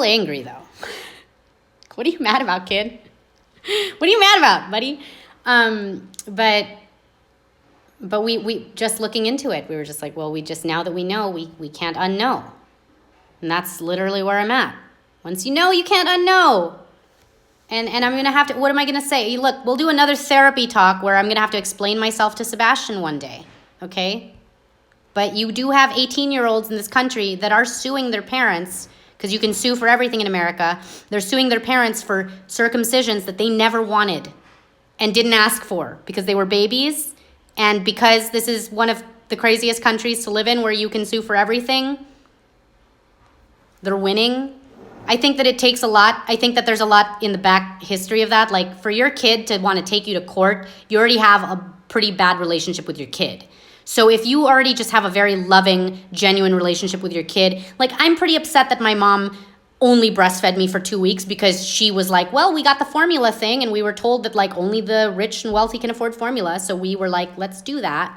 angry, though. What are you mad about, kid? What are you mad about, buddy? But we just looking into it, we were just like, well, now that we know, we can't unknow. And that's literally where I'm at. Once you know, you can't unknow. And I'm going to have to, what am I going to say? Look, we'll do another therapy talk where I'm going to have to explain myself to Sebastian one day, okay? But you do have 18-year-olds in this country that are suing their parents, because you can sue for everything in America. They're suing their parents for circumcisions that they never wanted and didn't ask for because they were babies. And because this is one of the craziest countries to live in where you can sue for everything, they're winning. I think that it takes a lot. I think that there's a lot in the back history of that. Like, for your kid to want to take you to court, you already have a pretty bad relationship with your kid. So if you already just have a very loving, genuine relationship with your kid, like, I'm pretty upset that my mom only breastfed me for 2 weeks because she was like, well, we got the formula thing and we were told that like only the rich and wealthy can afford formula. So we were like, let's do that.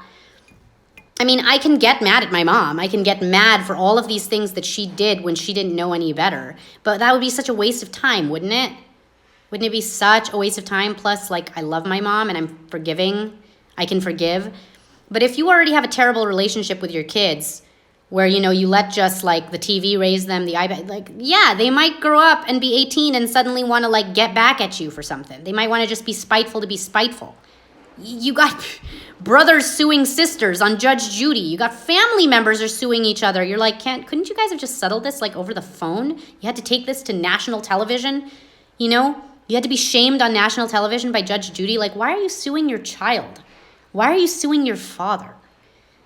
I mean, I can get mad at my mom. I can get mad for all of these things that she did when she didn't know any better. But that would be such a waste of time, wouldn't it? Wouldn't it be such a waste of time? Plus, like, I love my mom and I'm forgiving. I can forgive. But if you already have a terrible relationship with your kids where, you know, you let just like the TV raise them, the iPad, like, yeah, they might grow up and be 18 and suddenly want to like get back at you for something. They might want to just be spiteful to be spiteful. You got brothers suing sisters on Judge Judy. You got family members are suing each other. You're like, couldn't you guys have just settled this like over the phone? You had to take this to national television, you know? You had to be shamed on national television by Judge Judy. Like, why are you suing your child? Why are you suing your father?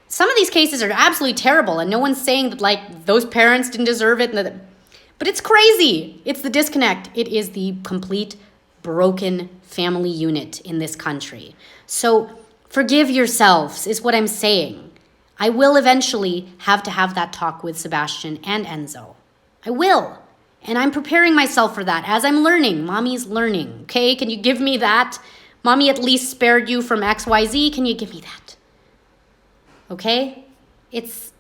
Some of these cases are absolutely terrible, and no one's saying that, like, those parents didn't deserve it. But it's crazy. It's the disconnect. It is the complete broken family unit in this country. So forgive yourselves is what I'm saying. I will eventually have to have that talk with Sebastian and Enzo. I will. And I'm preparing myself for that as I'm learning. Mommy's learning, okay? Can you give me that? Mommy at least spared you from XYZ. Can you give me that? Okay? It's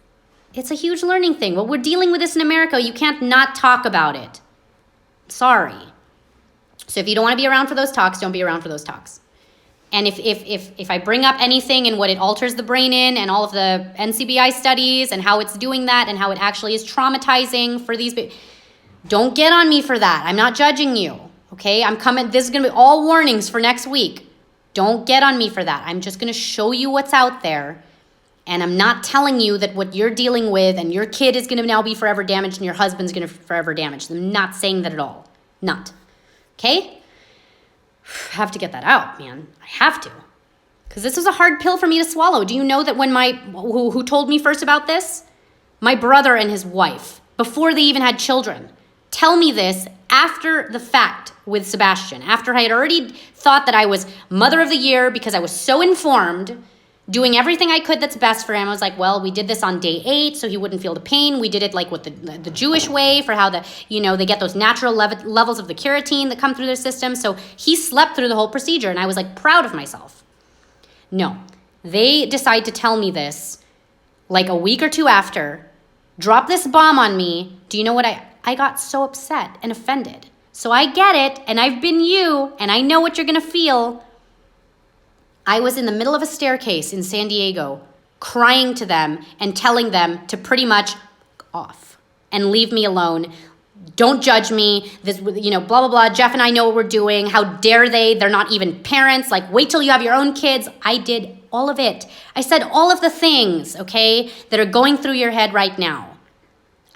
a huge learning thing. Well, we're dealing with this in America. You can't not talk about it. Sorry. So if you don't want to be around for those talks, don't be around for those talks. And if I bring up anything and what it alters the brain in and all of the NCBI studies and how it's doing that and how it actually is traumatizing for these, don't get on me for that. I'm not judging you, okay? This is going to be all warnings for next week. Don't get on me for that. I'm just going to show you what's out there. And I'm not telling you that what you're dealing with and your kid is going to now be forever damaged and your husband's going to forever damaged. I'm not saying that at all. Not. Okay? I have to get that out, man. I have to. Because this was a hard pill for me to swallow. Do you know that when who told me first about this? My brother and his wife, before they even had children, tell me this after the fact with Sebastian. After I had already thought that I was mother of the year because I was so informed, doing everything I could that's best for him. I was like, well, we did this on day 8 so he wouldn't feel the pain. We did it like with the Jewish way for how they get those natural levels of the keratin that come through their system. So he slept through the whole procedure and I was like proud of myself. No, they decide to tell me this like a week or 2 after, drop this bomb on me. Do you know what I got so upset and offended. So I get it and I've been you and I know what you're going to feel. I was in the middle of a staircase in San Diego crying to them and telling them to pretty much off and leave me alone. Don't judge me. This, blah, blah, blah. Jeff and I know what we're doing. How dare they? They're not even parents. Like, wait till you have your own kids. I did all of it. I said all of the things, okay, that are going through your head right now.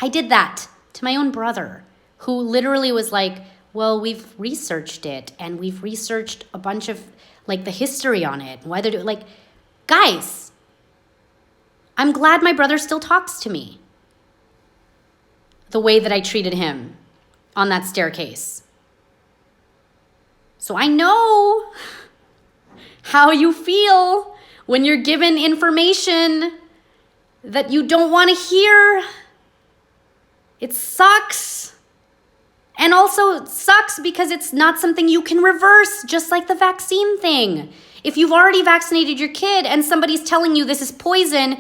I did that to my own brother, who literally was like, well, we've researched it, and we've researched a bunch of, like, the history on it. Why they're like, guys, I'm glad my brother still talks to me the way that I treated him on that staircase. So I know how you feel when you're given information that you don't want to hear. It sucks. And also it sucks because it's not something you can reverse, just like the vaccine thing. If you've already vaccinated your kid and somebody's telling you this is poison,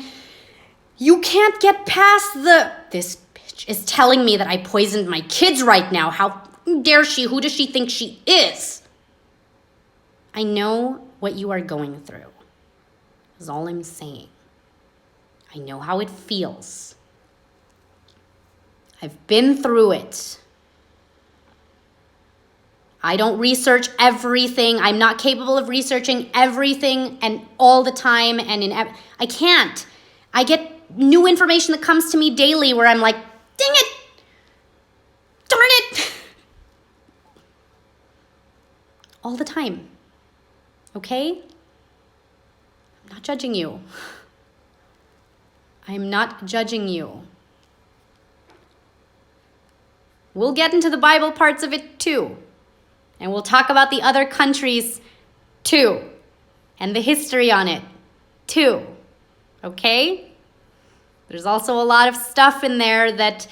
you can't get past this bitch is telling me that I poisoned my kids right now. How dare she? Who does she think she is? I know what you are going through, is all I'm saying. I know how it feels. I've been through it. I don't research everything. I'm not capable of researching everything and all the time. I can't. I get new information that comes to me daily where I'm like, dang it, darn it. All the time. Okay? I'm not judging you. I'm not judging you. We'll get into the Bible parts of it too. And we'll talk about the other countries too. And the history on it too. Okay? There's also a lot of stuff in there that,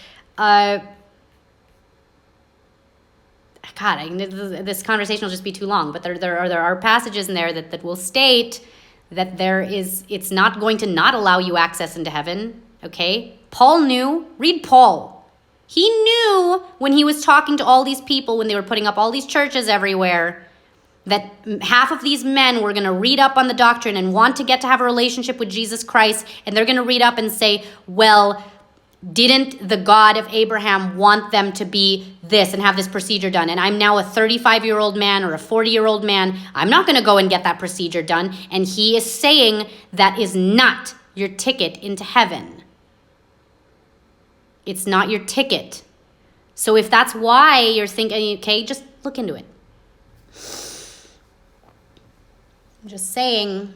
this conversation will just be too long, but there are passages in there that will state that it's not going to not allow you access into heaven, okay? Paul knew. Read Paul. He knew when he was talking to all these people, when they were putting up all these churches everywhere, that half of these men were going to read up on the doctrine and want to get to have a relationship with Jesus Christ, and they're going to read up and say, well, didn't the God of Abraham want them to be this and have this procedure done? And I'm now a 35-year-old man or a 40-year-old man. I'm not going to go and get that procedure done. And he is saying that is not your ticket into heaven. It's not your ticket. So if that's why you're thinking, okay, just look into it. I'm just saying,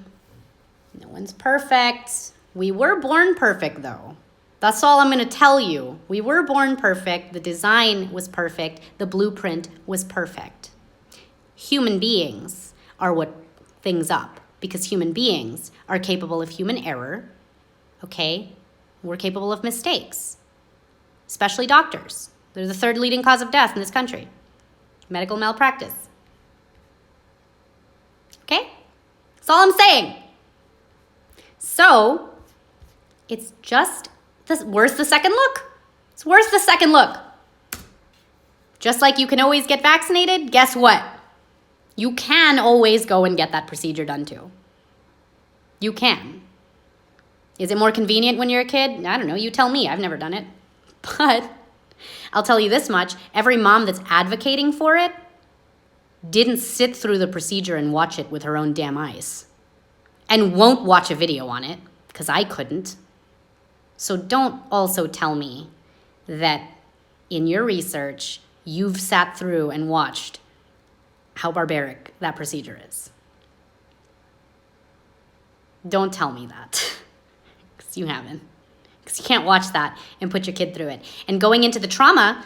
no one's perfect. We were born perfect, though. That's all I'm going to tell you. We were born perfect. The design was perfect. The blueprint was perfect. Human beings are what things up, because human beings are capable of human error, okay? We're capable of mistakes, especially doctors. They're the third leading cause of death in this country. Medical malpractice. Okay? That's all I'm saying. So, it's just worth the second look. It's worth the second look. Just like you can always get vaccinated, guess what? You can always go and get that procedure done too. You can. Is it more convenient when you're a kid? I don't know. You tell me. I've never done it. But I'll tell you this much. Every mom that's advocating for it didn't sit through the procedure and watch it with her own damn eyes. And won't watch a video on it, because I couldn't. So don't also tell me that in your research, you've sat through and watched how barbaric that procedure is. Don't tell me that, because you haven't. Because you can't watch that and put your kid through it. And going into the trauma,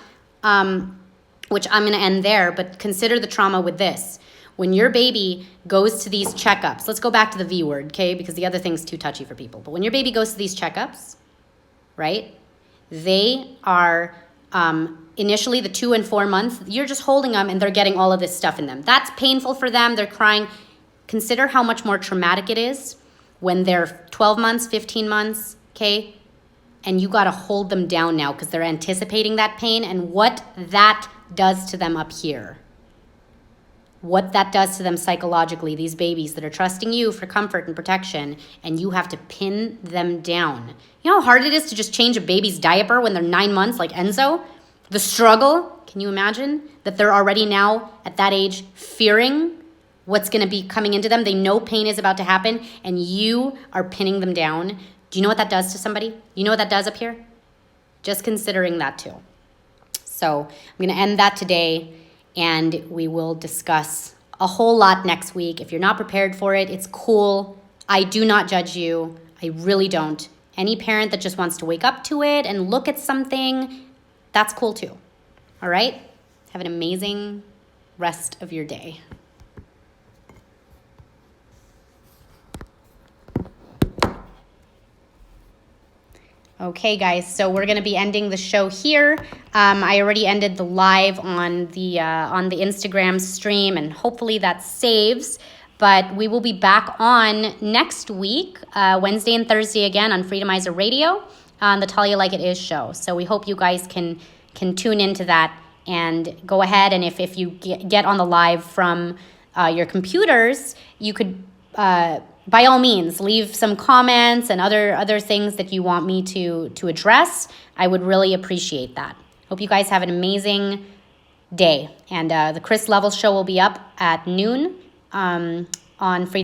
which I'm going to end there, but consider the trauma with this. When your baby goes to these checkups, let's go back to the V word, okay? Because the other thing's too touchy for people. But when your baby goes to these checkups, right, they are initially the 2 and 4 months, you're just holding them and they're getting all of this stuff in them. That's painful for them. They're crying. Consider how much more traumatic it is when they're 12 months, 15 months, okay? And you got to hold them down now because they're anticipating that pain and what that does to them up here. What that does to them psychologically, these babies that are trusting you for comfort and protection, and you have to pin them down. You know how hard it is to just change a baby's diaper when they're 9 months, like Enzo? The struggle, can you imagine? That they're already now at that age fearing what's going to be coming into them. They know pain is about to happen, and you are pinning them down. Do you know what that does to somebody? You know what that does up here? Just considering that too. So I'm going to end that today, and we will discuss a whole lot next week. If you're not prepared for it, it's cool. I do not judge you. I really don't. Any parent that just wants to wake up to it and look at something, that's cool too. All right? Have an amazing rest of your day. Okay, guys, so we're going to be ending the show here. I already ended the live on the Instagram stream, and hopefully that saves. But we will be back on next week, Wednesday and Thursday again on Freedomizer Radio on the Talia Like It Is show. So we hope you guys can tune into that and go ahead. And if you get on the live from your computers, you could... by all means, leave some comments and other things that you want me to address. I would really appreciate that. Hope you guys have an amazing day. And the Chris Level show will be up at noon on Freedom.